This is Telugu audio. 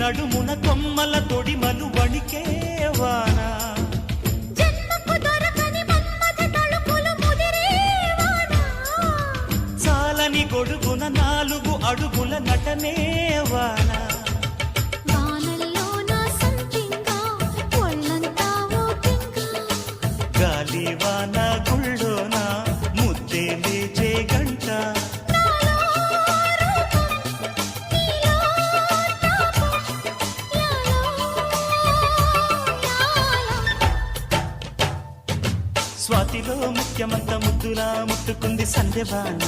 నడుమున కొమ్మల తొడిమలు వణికేవాన చాలని గొడుగున 4 అడుగుల నటనేవాన గాలివాన గుళ్ళోన ముద్దే లేచే గంట స్వాతిలో ముఖ్యమంత ముద్దులా ముట్టుకుంది సంధ్యవాన